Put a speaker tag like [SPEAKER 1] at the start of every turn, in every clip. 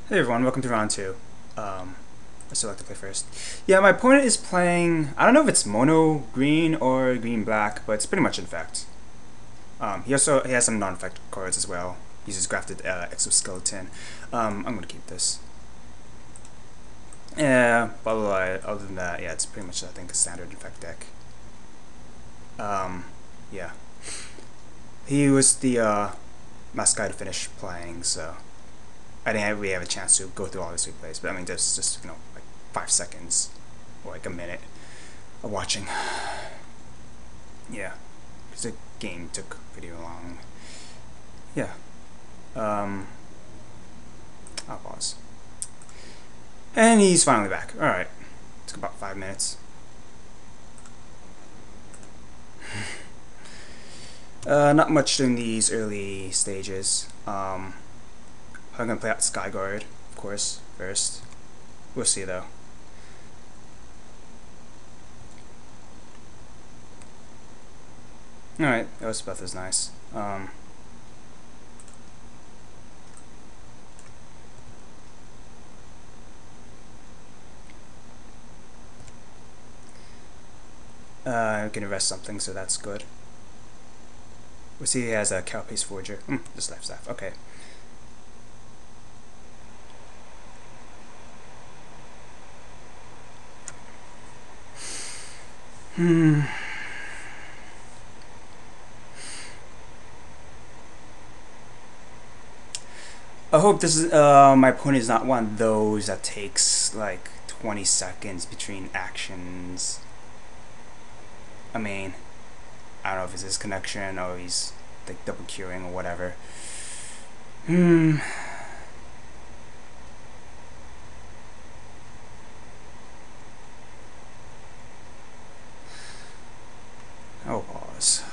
[SPEAKER 1] Hey everyone, welcome to round two. I select to play first. Yeah, my opponent is playing, I don't know if it's mono green or green black, but it's pretty much infect. He has some non-infect cards as well. He uses grafted exoskeleton. I'm gonna keep this. Yeah, other than that, yeah, it's pretty much I think a standard infect deck. Yeah. He was the last guy to finish playing, so I didn't really have a chance to go through all his replays, but I mean, there's just, like 5 seconds or like a minute of watching. Yeah, because the game took pretty long. Yeah. Um, I'll pause. And he's finally back. Alright. Took about 5 minutes. Not much in these early stages. I'm gonna play out Skyguard, of course, first. We'll see though. Alright, Elspeth is nice. I can invest something, so that's good. We see he has a Carapace Forger. Just life staff. Okay. I hope this is my opponent is not one of those that takes like 20 seconds between actions. I mean, I don't know if it's his connection or he's like double queuing or whatever. Oh, pause.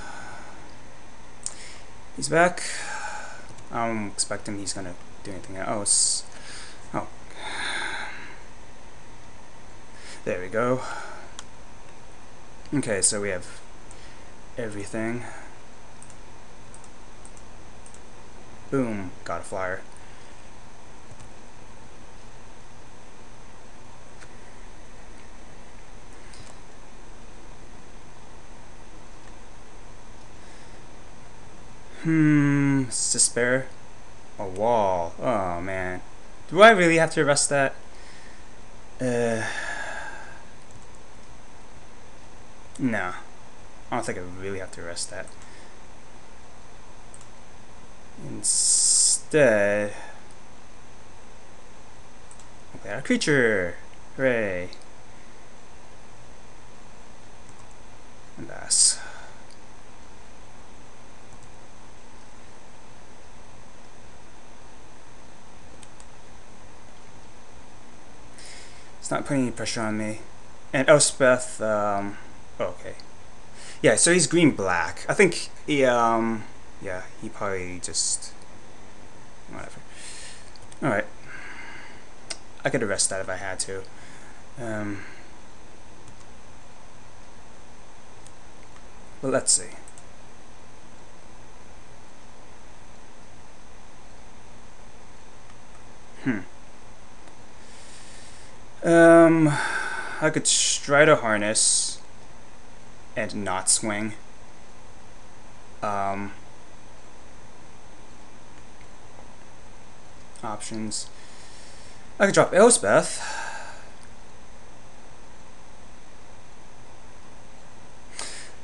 [SPEAKER 1] He's back. I don't expect him. He's gonna do anything else. Oh, there we go. Okay, so we have everything. Boom, got a flyer. Despair. A wall. Oh man. Do I really have to arrest that? No. I don't think I really have to arrest that. Instead, okay, our creature. Hooray. And that's. It's not putting any pressure on me. And Elspeth, okay. Yeah, so he's green black. I think he, yeah, he probably just, whatever. Alright. I could arrest that if I had to. But let's see. I could stride a harness and not swing. Options. I could drop Elspeth.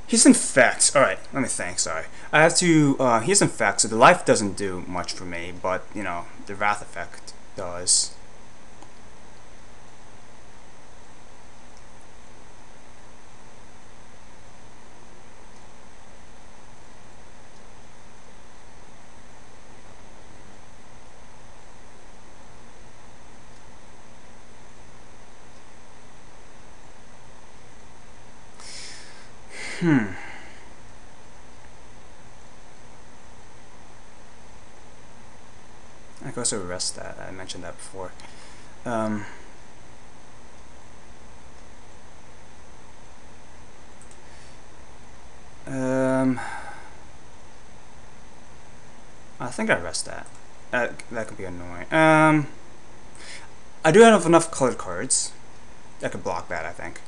[SPEAKER 1] He's infect. Alright, let me think, sorry. I have to, he's infect, so the life doesn't do much for me, but, you know, the wrath effect does. I could also arrest that. I mentioned that before. I think I arrest that. That could be annoying. I do have enough colored cards that could block that, I think.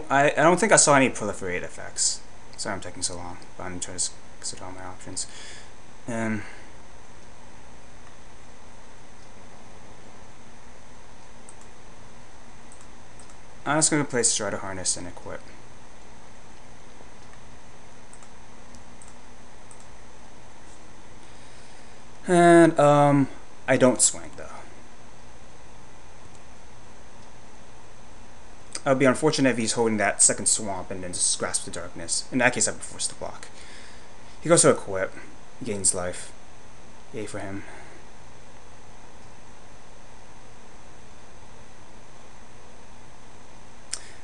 [SPEAKER 1] I don't think I saw any proliferate effects. Sorry I'm taking so long, but I'm trying to consider all my options. I'm just going to place Strider Harness and equip. And I don't swing though. It would be unfortunate if he's holding that second swamp and then just grasps the darkness. In that case, I'd be forced to block. He goes to equip, gains life. Yay for him.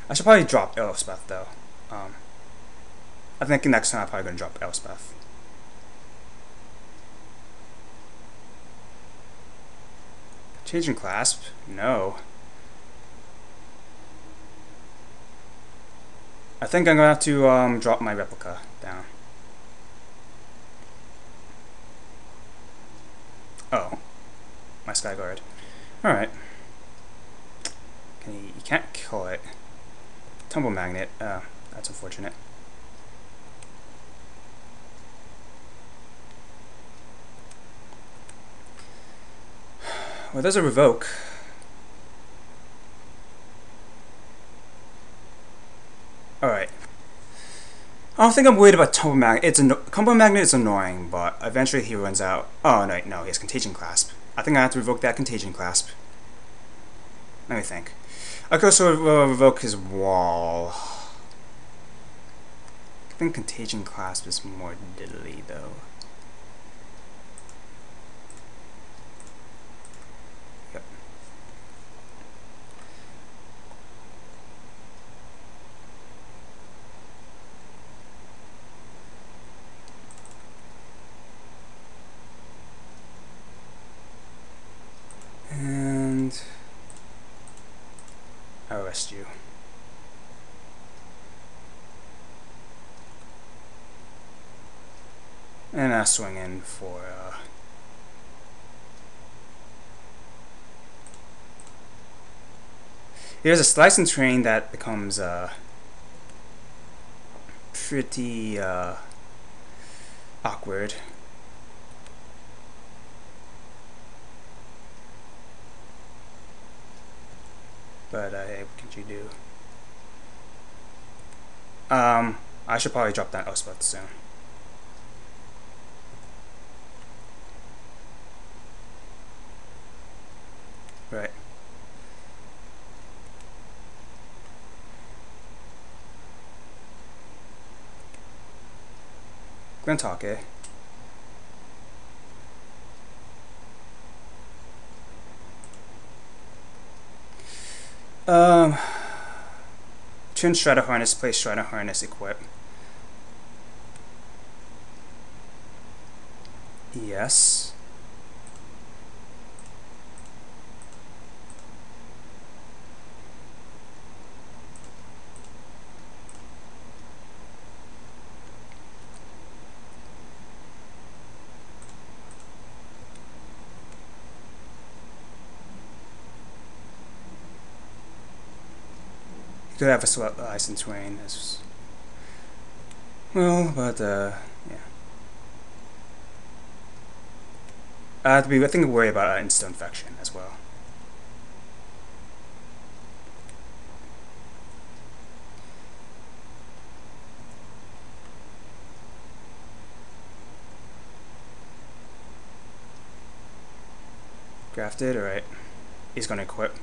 [SPEAKER 1] I should probably drop Elspeth though. I think next time I'm probably going to drop Elspeth. Changing clasp? No. I think I'm going to have to drop my replica down. Oh. My Skyguard. Alright. You can't kill it. Tumble Magnet. That's unfortunate. Well, there's a revoke. Alright. I don't think I'm worried about Tumble Magnet. Tumble Magnet is annoying, but eventually he runs out. Oh, no, he has Contagion Clasp. I think I have to revoke that Contagion Clasp. Let me think. I could also revoke his wall. I think Contagion Clasp is more diddly, though. Yep. And I arrest you. And I swing in for here's a slice and train that becomes pretty awkward. But hey, what could you do? I should probably drop that Elspeth soon. Right. Glentake. Tune Strider Harness, place Strider Harness, equip. Yes. Could have a sweat ice and twain as well, but yeah. I have to be, I think, worry about insta infection as well. Grafted, alright. He's gonna equip.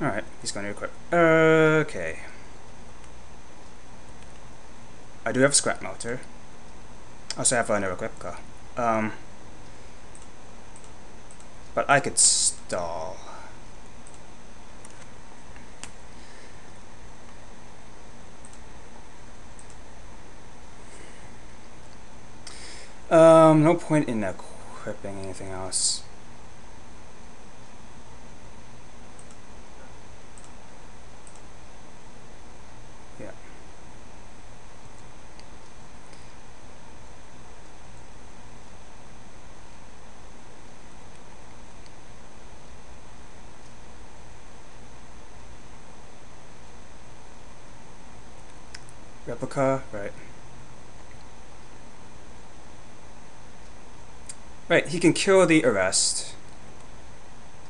[SPEAKER 1] Alright, he's going to equip. Okay. I do have a Scrap Melter. I also have another replica. But I could stall. No point in equipping anything else. Replica, right. Right, he can kill the arrest,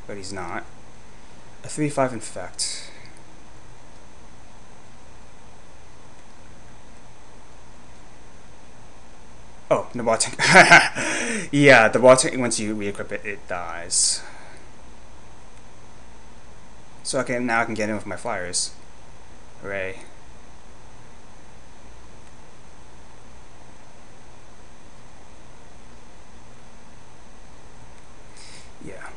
[SPEAKER 1] but he's not. A 3-5 infect. Oh, the ball tank. Yeah, the ball tank, once you re-equip it, it dies. So now I can get in with my flyers. Hooray. Yeah.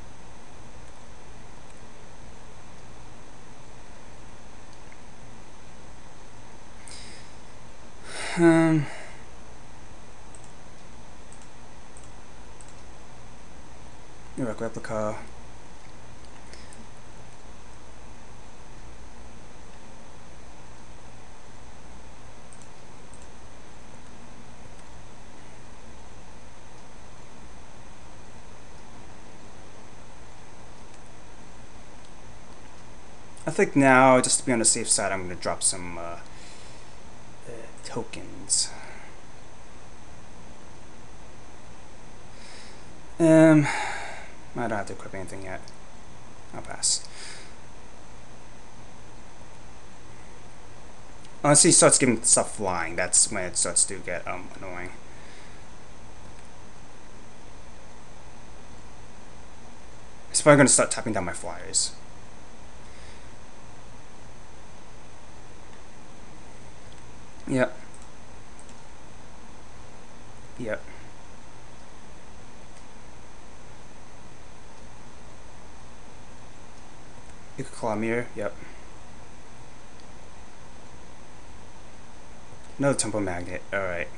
[SPEAKER 1] Replica. I think now, just to be on the safe side, I'm going to drop some tokens. I don't have to equip anything yet. I'll pass. Unless he starts getting stuff flying, that's when it starts to get annoying. It's probably going to start tapping down my flyers. Yep. Yep. You could claw mirror, yep. Another temple magnet, alright.